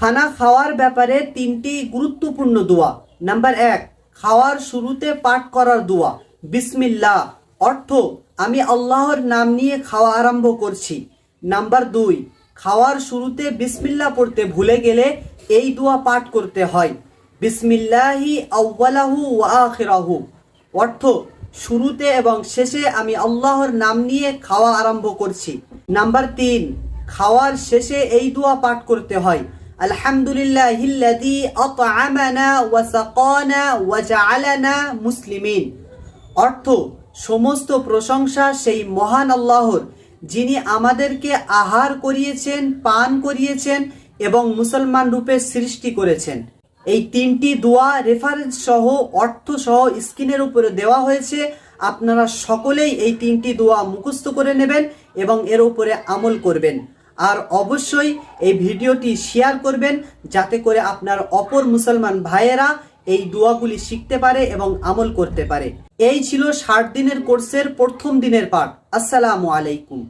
খানা খাওয়ার ব্যাপারে তিনটি গুরুত্বপূর্ণ দোয়া। নাম্বার 1, খাওয়ার শুরুতে পাঠ করার দোয়া বিসমিল্লাহ, অর্থ আমি আল্লাহর নাম নিয়ে খাওয়া আরম্ভ করছি। নাম্বার 2, খাওয়ার শুরুতে বিসমিল্লাহ পড়তে ভুলে গেলে এই দোয়া পাঠ করতে হয়, বিসমিল্লাহি আউয়ালাহু ওয়া আখিরাহু, অর্থ শুরুতে এবং শেষে আমি আল্লাহর নাম নিয়ে খাওয়া আরম্ভ করছি। নাম্বার 3, খাওয়ার শেষে এই দোয়া পাঠ করতে হয়, আলহামদুলিল্লাহিল্লাযী আত'আমানা ওয়া সাকানা ওয়া জাআলানা মুসলিমিন, অর্থ সমস্ত প্রশংসা সেই মহান আল্লাহর, যিনি আমাদেরকে আহার করিয়েছেন, পান করিয়েছেন এবং মুসলমান রূপে সৃষ্টি করেছেন। এই তিনটি দোয়া রেফারেন্স সহ অর্থ সহ স্ক্রিনের উপরে দেওয়া হয়েছে। আপনারা সকলেই এই তিনটি দোয়া মুখস্থ করে নেবেন এবং এর উপরে আমল করবেন। আর অবশ্যই এই ভিডিওটি শেয়ার করবেন যাতে করে আপনার অপর মুসলমান ভাইয়েরা এই দোয়াগুলি শিখতে পারে এবং আমল করতে পারে। এই ছিল 60 দিনের কোর্সের প্রথম দিনের পাঠ। আসসালামু আলাইকুম।